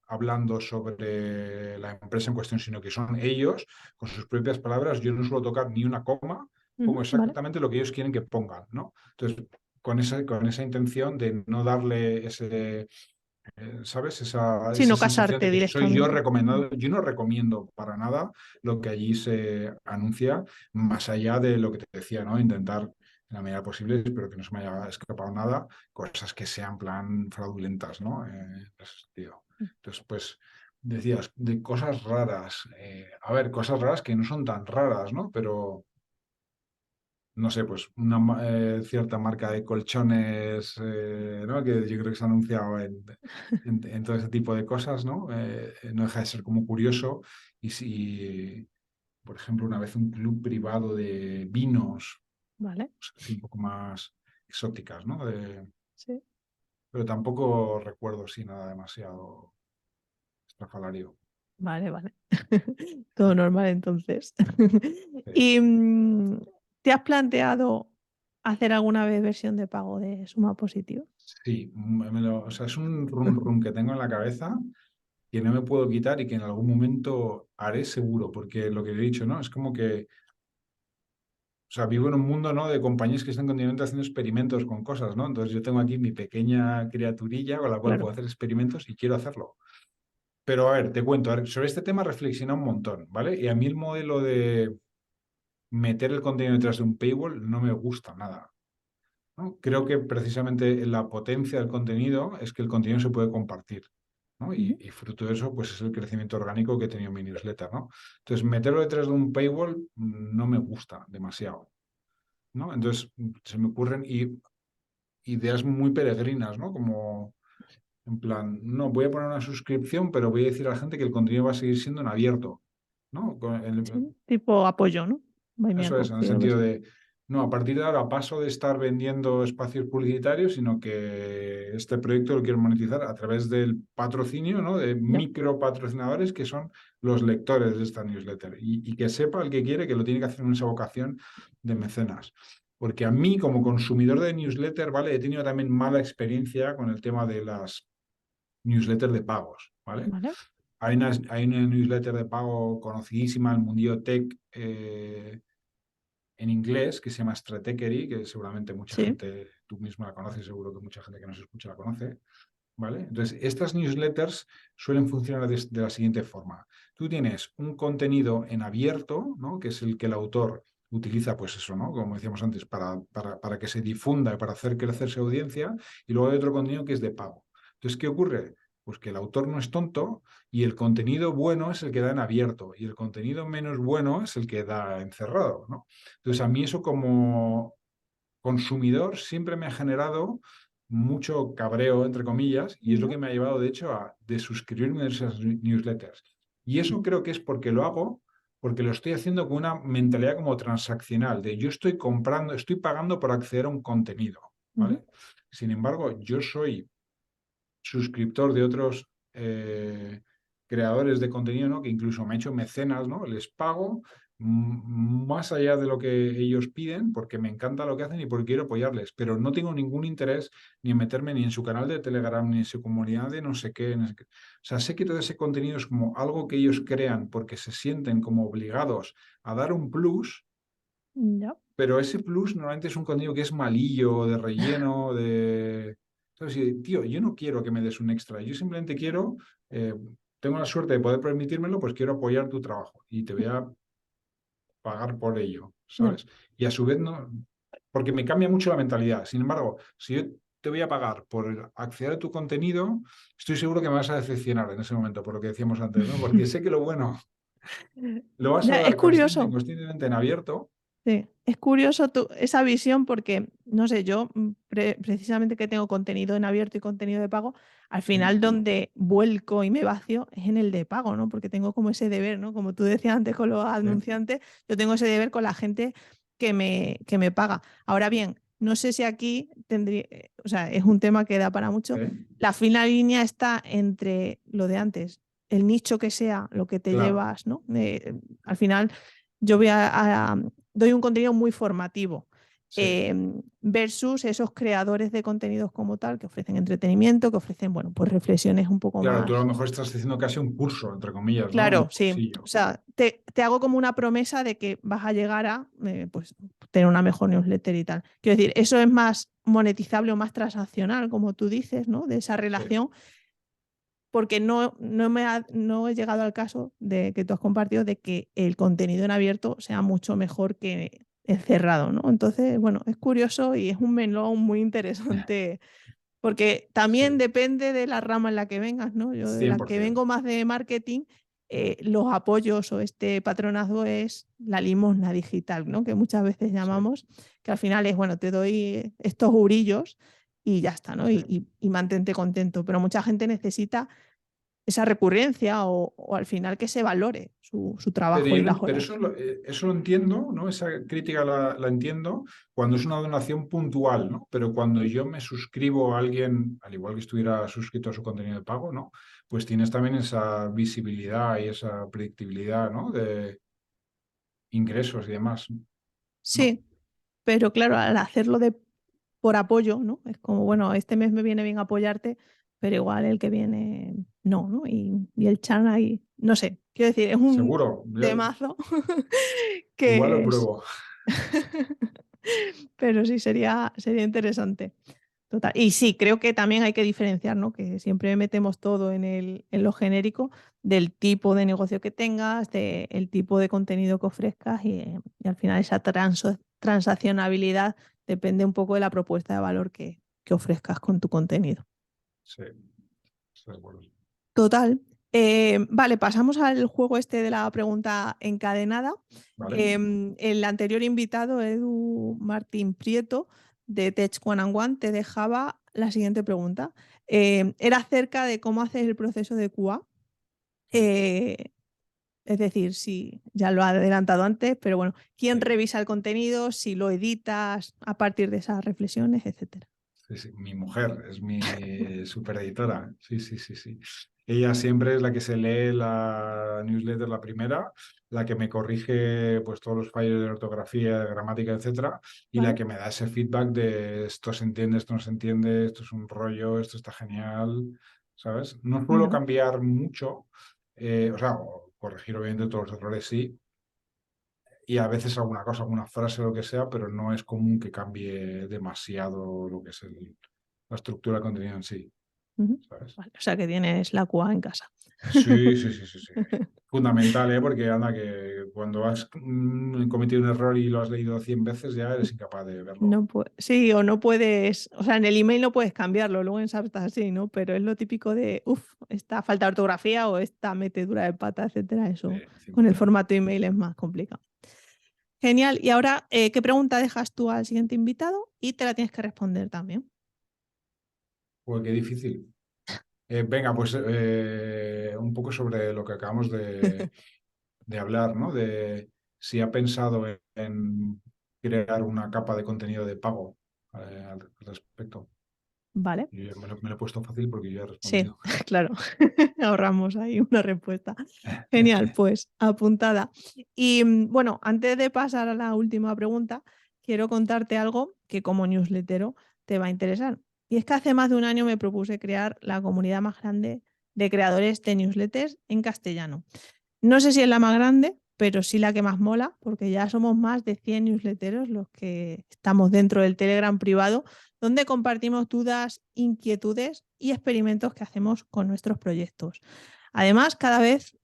hablando sobre la empresa en cuestión, sino que son ellos, con sus propias palabras. Yo no suelo tocar ni una coma, pongo Ujú, ¿vale? exactamente lo que ellos quieren que pongan, ¿no? Entonces, con esa intención de no darle ese, ¿sabes? Sí, Esa no sensación de casarte que soy yo directamente. recomendado. Yo no recomiendo para nada lo que allí se anuncia, más allá de lo que te decía, ¿no? Intentar, en la medida posible, espero que no se me haya escapado nada, cosas que sean plan fraudulentas, ¿no? En ese sentido. Entonces, pues, decías, de cosas raras. A ver, cosas raras que no son tan raras, ¿no? Pero no sé, pues una cierta marca de colchones, ¿no? Que yo creo que se ha anunciado en todo ese tipo de cosas, ¿no? No deja de ser como curioso. Y si, por ejemplo, una vez un club privado de vinos, ¿Vale? pues, así un poco más exóticas, ¿no? Sí. Pero tampoco recuerdo si nada demasiado estrafalario. Vale, vale. Todo normal entonces. Sí. ¿Y te has planteado hacer alguna vez versión de pago de Suma Positivo? Sí, o sea, es un run run que tengo en la cabeza que no me puedo quitar y que en algún momento haré seguro, porque lo que he dicho, ¿no? Es como que, o sea, vivo en un mundo, ¿no? De compañías que están continuamente haciendo experimentos con cosas, ¿no? Entonces yo tengo aquí mi pequeña criaturilla con la cual Claro. puedo hacer experimentos y quiero hacerlo. Pero a ver, te cuento, a ver, sobre este tema reflexiona un montón, ¿vale? Y a mí el modelo de meter el contenido detrás de un paywall no me gusta nada, ¿no? Creo que precisamente la potencia del contenido es que el contenido se puede compartir, ¿no? Ujú. Y fruto de eso, pues es el crecimiento orgánico que he tenido en mi newsletter, ¿no? Entonces, meterlo detrás de un paywall no me gusta demasiado, ¿no? Entonces, se me ocurren ideas muy peregrinas, ¿no? Como, en plan, no, voy a poner una suscripción, pero voy a decir a la gente que el contenido va a seguir siendo en abierto, ¿no? Sí. Tipo apoyo, ¿no? Buy Me a Eso es, en el Coffee o algo sentido así. de, no, a partir de ahora paso de estar vendiendo espacios publicitarios, sino que este proyecto lo quiero monetizar a través del patrocinio, ¿no? De Ya. micro patrocinadores que son los lectores de esta newsletter. Y que sepa el que quiere que lo tiene que hacer en esa vocación de mecenas. Porque a mí, como consumidor de newsletter, ¿vale? He tenido también mala experiencia con el tema de las newsletters de pagos, ¿vale? Vale. Hay una newsletter de pago conocidísima, el mundillo tech, en inglés que se llama Stratechery, que seguramente mucha Sí. gente, tú mismo la conoces, seguro que mucha gente que nos escucha la conoce, ¿vale? Entonces, estas newsletters suelen funcionar de la siguiente forma. Tú tienes un contenido en abierto, ¿no? Que es el que el autor utiliza, pues eso, ¿no? Como decíamos antes, para que se difunda y para hacer crecer su audiencia, y luego hay otro contenido que es de pago. Entonces, ¿qué ocurre? Pues que el autor no es tonto y el contenido bueno es el que da en abierto y el contenido menos bueno es el que da encerrado, ¿no? Entonces, a mí eso como consumidor siempre me ha generado mucho cabreo, entre comillas, y es lo Ya. que me ha llevado, de hecho, a desuscribirme de esas newsletters. Y eso creo que es porque lo hago, porque lo estoy haciendo con una mentalidad como transaccional, de yo estoy comprando, estoy pagando por acceder a un contenido, Ujú. ¿vale? Sin embargo, yo soy suscriptor de otros creadores de contenido, ¿no? Que incluso me he hecho mecenas, ¿no? Les pago más allá de lo que ellos piden, porque me encanta lo que hacen y porque quiero apoyarles, pero no tengo ningún interés ni en meterme ni en su canal de Telegram, ni en su comunidad de no sé qué. No sé qué. O sea, sé que todo ese contenido es como algo que ellos crean porque se sienten como obligados a dar un plus, Ya. pero ese plus normalmente es un contenido que es malillo, de relleno, de... ¿Sabes? Y, tío, yo no quiero que me des un extra, yo simplemente quiero, tengo la suerte de poder permitírmelo, pues quiero apoyar tu trabajo y te voy a pagar por ello, No. ¿sabes? Y a su vez no, porque me cambia mucho la mentalidad. Sin embargo, si yo te voy a pagar por acceder a tu contenido, estoy seguro que me vas a decepcionar en ese momento, por lo que decíamos antes, ¿no? Porque sé que lo bueno lo vas a Ya, es dar consciente, curioso. inconscientemente en abierto. Sí, es curioso esa visión porque, no sé, yo precisamente que tengo contenido en abierto y contenido de pago, al final Sí, donde vuelco y me vacío es en el de pago, ¿no? Porque tengo como ese deber, ¿no? Como tú decías antes con los sí, anunciantes, yo tengo ese deber con la gente que me paga. Ahora bien, no sé si aquí tendría, o sea, es un tema que da para mucho. sí, La fina línea está entre lo de antes, el nicho que sea, lo que te claro, llevas, ¿no? Al final yo doy un contenido muy formativo sí. versus esos creadores de contenidos como tal que ofrecen entretenimiento, que ofrecen, bueno, pues reflexiones un poco Claro, tú a lo más. mejor estás haciendo casi un curso, entre comillas, ¿no? Un Claro, sí. O cursillo. sea, te hago como una promesa de que vas a llegar a pues, tener una mejor newsletter y tal. Quiero decir, eso es más monetizable o más transaccional, como tú dices, ¿no? De esa Sí, relación, porque no he llegado al caso de que tú has compartido de que el contenido en abierto sea mucho mejor que encerrado, ¿no? Entonces, bueno, es curioso y es un melón muy interesante porque también sí, depende de la rama en la que vengas, ¿no? Yo de la que 100%. vengo más de marketing, los apoyos o este patronazgo es la limosna digital, ¿no? Que muchas veces Sí, llamamos, que al final es, bueno, te doy estos eurillos y ya está, ¿no? sí. Y mantente contento. Pero mucha gente necesita esa recurrencia o al final que se valore su Pero, trabajo y las pero horas. eso lo entiendo, ¿no? Esa crítica la entiendo cuando es una donación puntual, ¿no? Pero cuando yo me suscribo a alguien, al igual que estuviera suscrito a su contenido de pago, ¿no? Pues tienes también esa visibilidad y esa predictibilidad, ¿no? De ingresos y demás, ¿no? Sí, pero claro, al hacerlo por apoyo, ¿no? Es como, bueno, este mes me viene bien apoyarte, pero igual el que viene no, ¿no? Y el chan ahí, no sé, quiero decir, es un Seguro, temazo igual lo que es, pruebo. pero sí sería interesante. Total. Y sí, creo que también hay que diferenciar, ¿no? Que siempre metemos todo en lo genérico del tipo de negocio que tengas, del tipo de contenido que ofrezcas y al final esa transaccionabilidad depende un poco de la propuesta de valor que ofrezcas con tu contenido. Sí, estoy de acuerdo. Total. Vale, pasamos al juego este de la pregunta encadenada. ¿Vale? El anterior invitado, Edu Martín Prieto, de Tech One and One, te dejaba la siguiente pregunta. Era acerca de cómo haces el proceso de QA. Eh, es decir, si ya lo ha adelantado antes, pero bueno, ¿quién Sí. revisa el contenido? Si lo editas a partir de esas reflexiones, etcétera. Sí, sí, mi mujer es mi supereditora. Sí, sí, sí, sí. Ella siempre es la que se lee la newsletter, la primera, la que me corrige pues todos los fallos de ortografía, de gramática, etcétera, y la ¿Vale? que me da ese feedback de esto se entiende, esto no se entiende, esto es un rollo, esto está genial, ¿sabes? No suelo Ujú, cambiar mucho, o sea, o corregir obviamente todos los errores, sí, y a veces alguna cosa, alguna frase o lo que sea, pero no es común que cambie demasiado lo que es la estructura del contenido en sí, ujú. ¿sabes? Vale, o sea que tienes la QA en casa. Sí, sí, sí, sí, sí. Fundamental, ¿eh? Porque anda que cuando has cometido un error y lo has leído 100 veces ya eres incapaz de verlo. No sí, o no puedes, o sea, en el email no puedes cambiarlo, luego en SAP está así, ¿no? Pero es lo típico de, uff, esta falta de ortografía o esta metedura de pata, etcétera. Eso con el 100%. formato email es más complicado. Genial. Y ahora, ¿qué pregunta dejas tú al siguiente invitado? Y te la tienes que responder también. Pues qué difícil. Venga, pues un poco sobre lo que acabamos de hablar, ¿no? De si ha pensado en crear una capa de contenido de pago al respecto. Vale. Yo ya me lo he puesto fácil porque yo he Sí, respondido. claro. Ahorramos ahí una respuesta. Genial, pues apuntada. Y bueno, antes de pasar a la última pregunta, quiero contarte algo que como newslettero te va a interesar. Y es que hace más de un año me propuse crear la comunidad más grande de creadores de newsletters en castellano. No sé si es la más grande, pero sí la que más mola, porque ya somos más de 100 newsletteros los que estamos dentro del Telegram privado, donde compartimos dudas, inquietudes y experimentos que hacemos con nuestros proyectos. Además, cada vez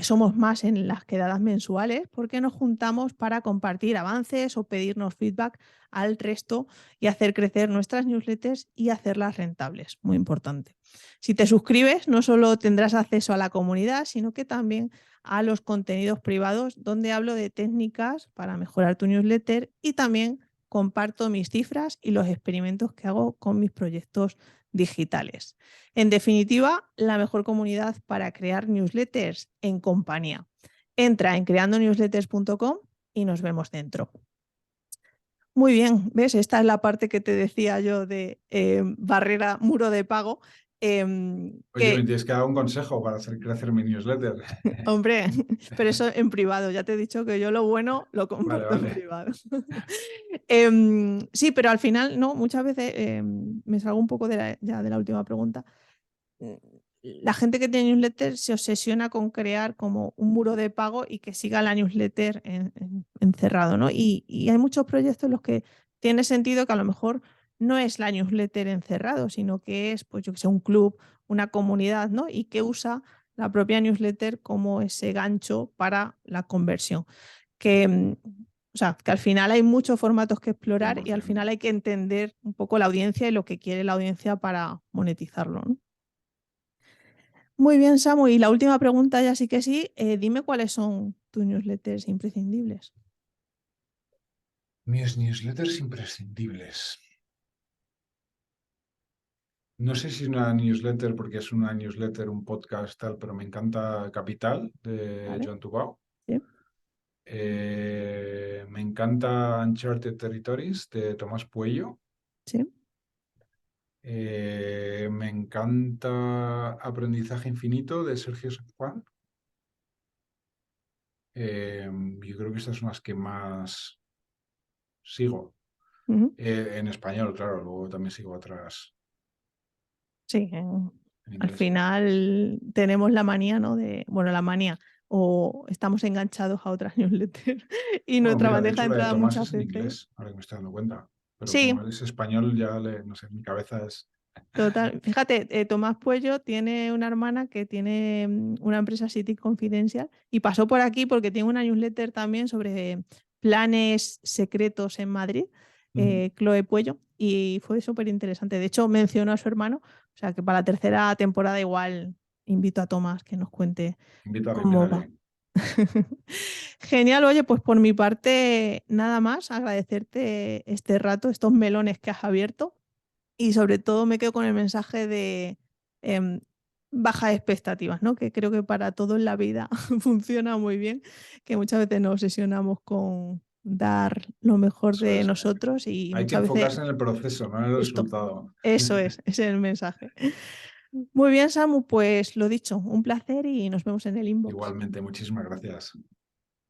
Somos más en las quedadas mensuales porque nos juntamos para compartir avances o pedirnos feedback al resto y hacer crecer nuestras newsletters y hacerlas rentables. Muy importante. Si te suscribes, no solo tendrás acceso a la comunidad, sino que también a los contenidos privados donde hablo de técnicas para mejorar tu newsletter y también comparto mis cifras y los experimentos que hago con mis proyectos digitales. En definitiva, la mejor comunidad para crear newsletters en compañía. Entra en creandonewsletters.com y nos vemos dentro. Muy bien, ¿ves? Esta es la parte que te decía yo de barrera, muro de pago. Oye, me tienes que dar un consejo para hacer crecer mi newsletter. Hombre, pero eso en privado. Ya te he dicho que yo lo bueno lo Vale, comparto en vale. privado. Sí, pero al final, no, muchas veces me salgo un poco ya de la última pregunta. La gente que tiene newsletter se obsesiona con crear como un muro de pago y que siga la newsletter encerrado, ¿no? Y hay muchos proyectos en los que tiene sentido que a lo mejor no es la newsletter encerrado, sino que es, pues yo que sé, un club, una comunidad, ¿no? Y que usa la propia newsletter como ese gancho para la conversión. O sea, que al final hay muchos formatos que explorar y al 100%. final hay que entender un poco la audiencia y lo que quiere la audiencia para monetizarlo, ¿no? Muy bien, Samu. Y la última pregunta, ya sí que sí, dime cuáles son tus newsletters imprescindibles. Mis newsletters imprescindibles. No sé si es una newsletter porque es una newsletter, un podcast, tal, pero me encanta Capital de ¿Vale? Joan Tubau. Sí, Me encanta Uncharted Territories de Tomás Puello. sí. Me encanta Aprendizaje Infinito de Sergio San Juan. Yo creo que estas son las que más sigo. Ujú. En español, claro, luego también sigo otras Sí, en al inglés. final tenemos la manía, ¿no? Bueno, la manía, o estamos enganchados a otras newsletters y Bueno, nuestra mira, de bandeja de hecho la de entrada Tomás muchas es en veces. inglés, ahora que me estoy dando cuenta. Pero como Sí, él es español, ya no sé, mi cabeza es... total. Fíjate, Tomás Puello tiene una hermana que tiene una empresa City Confidencial y pasó por aquí porque tiene una newsletter también sobre planes secretos en Madrid, Ujú. Chloe Puello, y fue súper interesante. De hecho, mencionó a su hermano, o sea que para la tercera temporada igual invito a Tomás que nos cuente Invítale, cómo va. invítale. Genial, oye, pues por mi parte nada más, agradecerte este rato, estos melones que has abierto. Y sobre todo me quedo con el mensaje de em, bajas expectativas, ¿no? Que creo que para todo en la vida funciona muy bien, que muchas veces nos obsesionamos con dar lo mejor Eso de es. nosotros y Hay que muchas veces enfocarse en el proceso, no en el justo. resultado. Eso es, ese es el mensaje. Muy bien, Samu, pues lo dicho, un placer y nos vemos en el inbox. Igualmente, muchísimas gracias.